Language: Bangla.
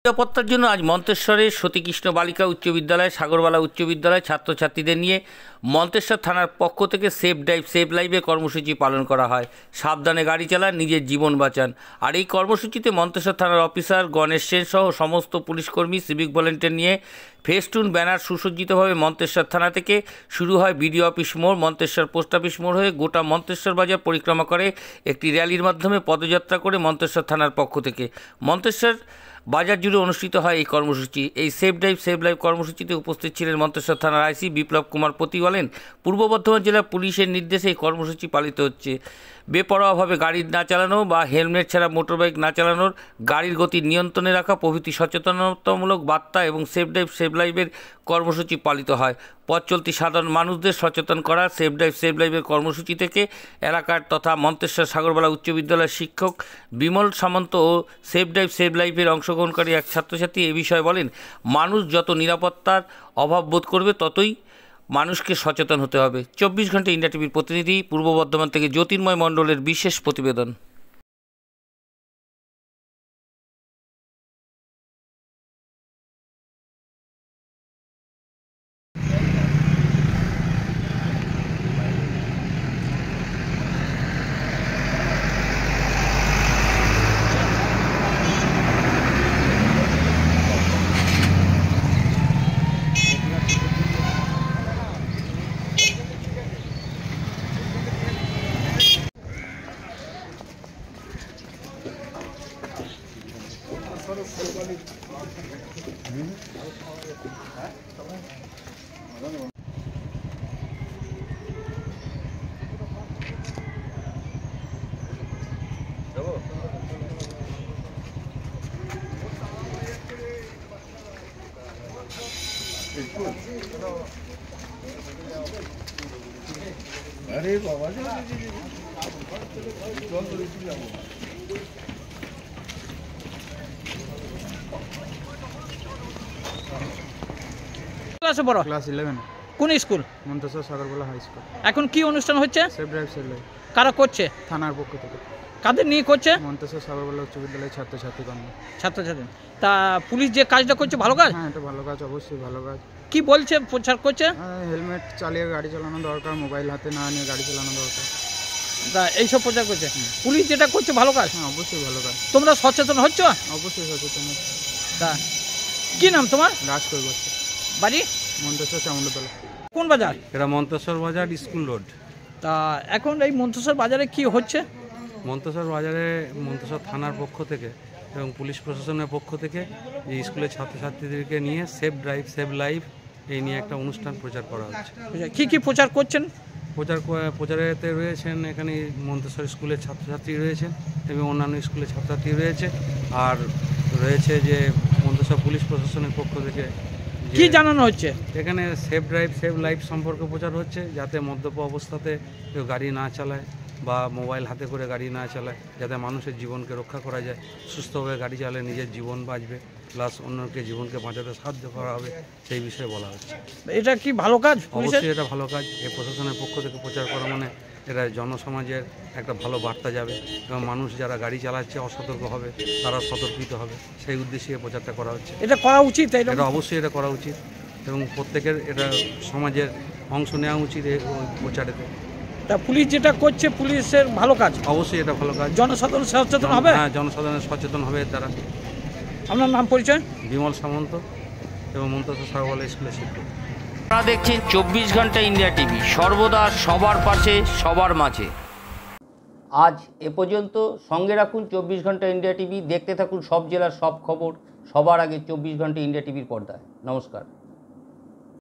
নিরাপত্তার জন্য আজ মন্তেশ্বরের সতীকৃষ্ণ বালিকা উচ্চ বিদ্যালয়, সাগরবালা উচ্চ বিদ্যালয় ছাত্রছাত্রীদের নিয়ে মন্তেশ্বর থানার পক্ষ থেকে সেফ ড্রাইভ সেভ লাইভে কর্মসূচি পালন করা হয়। সাবধানে গাড়ি চালান, নিজের জীবন বাঁচান। আর এই কর্মসূচিতে মন্তেশ্বর থানার অফিসার গণেশ সেন সহ সমস্ত পুলিশকর্মী, সিভিক ভলেন্টিয়ার নিয়ে ফেস্টুন ব্যানার সুসজ্জিতভাবে মন্তেশ্বর থানা থেকে শুরু হয় বিডিও অফিস মোড়, মন্তেশ্বর পোস্ট অফিস মোড় হয়ে গোটা মন্তেশ্বর বাজার পরিক্রমা করে একটি র্যালির মাধ্যমে পদযাত্রা করে মন্তেশ্বর থানার পক্ষ থেকে মন্তেশ্বর বাজার জুড়ে অনুষ্ঠিত হয় এই কর্মসূচি। এই সেফ ড্রাইভ সেভ লাইভ কর্মসূচিতে উপস্থিত ছিলেন মন্তেশ্বর থানার আইসি বিপ্লব কুমার পতি। বলেন, পূর্ব বর্ধমান জেলা পুলিশের নির্দেশে এই কর্মসূচি পালিত হচ্ছে। বেপরোয়াভাবে গাড়ি না চালানো বা হেলমেট ছাড়া মোটরবাইক না চালানোর, গাড়ির গতি নিয়ন্ত্রণে রাখা প্রভৃতি সচেতনতামূলক বার্তা এবং সেফ ড্রাইভ সেভ লাইভের কর্মসূচি পালিত হয়। পথ চলতি সাধারণ মানুষদের সচেতন করা সেফ ড্রাইভ সেভ লাইভের কর্মসূচি থেকে এলাকার তথা মন্তেশ্বর সাগরবালা উচ্চ বিদ্যালয়ের শিক্ষক বিমল সামন্ত ও সেফ ড্রাইভ সেভ লাইভের অংশগ্রহণকারী এক ছাত্রছাত্রী এ বিষয়ে বলেন, মানুষ যত নিরাপত্তার অভাব বোধ করবে ততই মানুষকে সচেতন হতে হবে। 24 ঘন্টা ইন্ডিয়া টিভির প্রতিনিধি পূর্ব বর্ধমান থেকে জ্যোতির্ময় মণ্ডলের বিশেষ প্রতিবেদন। अरे बाबा ক্লাসে পড়ো? ক্লাস 11। কোন school? Manteswar Sagarbala high school. এখন কি অনুষ্ঠান হচ্ছে? Safe drive save life. কারা করছে? থানার পক্ষ থেকে। কাদের নিয়ে করছে? মন্তেশ্বর সাগরবালা উচ্চ বিদ্যালয়ের ছাত্রছাত্রী। তা পুলিশ যে কাজটা করছে ভালো কাজ? হ্যাঁ, এটা ভালো কাজ, অবশ্যই ভালো কাজ। কি বলছে, প্রচার করছে? হেলমেট চালিয়ে গাড়ি চালানো দরকার, মোবাইল হাতে না নিয়ে গাড়ি চালানো দরকার। তা এইসব প্রচার করছে পুলিশ, যেটা করছে ভালো কাজ। হ্যাঁ, অবশ্যই ভালো কাজ। তোমরা সচেতন হচ্ছ? অবশ্যই সচেতন। তা কি নাম তোমার? রাজকোট বলছে। বাড়ি? মন্তেশ্বর চামুন্ডতলা। কোন বাজার? এটা মন্তেশ্বর বাজার, স্কুল রোড। তা এখন এই মন্তেশ্বর বাজারে কি হচ্ছে? মন্তেশ্বর বাজারে মন্তেশ্বর থানার পক্ষ থেকে এবং পুলিশ প্রশাসনের পক্ষ থেকে এই স্কুলের ছাত্রছাত্রীদেরকে নিয়ে সেফ ড্রাইভ সেভ লাইভ এই নিয়ে একটা অনুষ্ঠান প্রচার করা হচ্ছে। কি কি প্রচার করছেন? প্রচারেতে রয়েছেন এখানে মন্তেশ্বর স্কুলের ছাত্রছাত্রী রয়েছেন এবং অন্যান্য স্কুলের ছাত্রছাত্রী রয়েছে। আর রয়েছে যে মন্তেশ্বর পুলিশ প্রশাসনের পক্ষ থেকে কি জানানো হচ্ছে? এখানে সেফ ড্রাইভ সেভ লাইভ সম্পর্কে প্রচার হচ্ছে, যাতে মদ্যপ অবস্থাতে কেউ গাড়ি না চালায় বা মোবাইল হাতে করে গাড়ি না চালায়, যাতে মানুষের জীবনকে রক্ষা করা যায়। সুস্থভাবে গাড়ি চালালে নিজের জীবন বাঁচবে, প্লাস অন্যকে জীবনকে বাঁচাতে সাহায্য করা হবে, সেই বিষয়ে বলা হচ্ছে। এটা কি ভালো কাজ? অবশ্যই এটা ভালো কাজ। এই প্রশাসনের পক্ষ থেকে প্রচার করা মানে এটা জনসমাজের একটা ভালো বার্তা যাবে এবং মানুষ যারা গাড়ি চালাচ্ছে অসতর্ক হবে তারা সতর্কিত হবে, সেই উদ্দেশ্যে এই প্রচারটা করা হচ্ছে। এটা করা উচিত? এটা অবশ্যই এটা করা উচিত এবং প্রত্যেকের এটা সমাজের অংশ নেওয়া উচিত এই প্রচারেতে। তা পুলিশ যেটা করছে পুলিশের ভালো কাজ? অবশ্যই এটা ভালো কাজ। জনসাধারণ সচেতন হবে? হ্যাঁ, জনসাধারণ সচেতন হবে এর দ্বারা। আপনার নাম পরিচয়? বিমল সামন্ত এবং মন্তেশ্বর সাগরবালা স্কুলের শিক্ষক। আপনারা দেখছেন 24 ঘন্টা ইন্ডিয়া টিভি, সর্বদা সবার পাশে সবার মাঝে। আজ এ পর্যন্ত। সঙ্গে রাখুন 24 ঘন্টা ইন্ডিয়া টিভি। দেখতে থাকুন সব জেলার সব খবর সবার আগে 24 ঘন্টা ইন্ডিয়া টিভির পর্দায়। নমস্কার।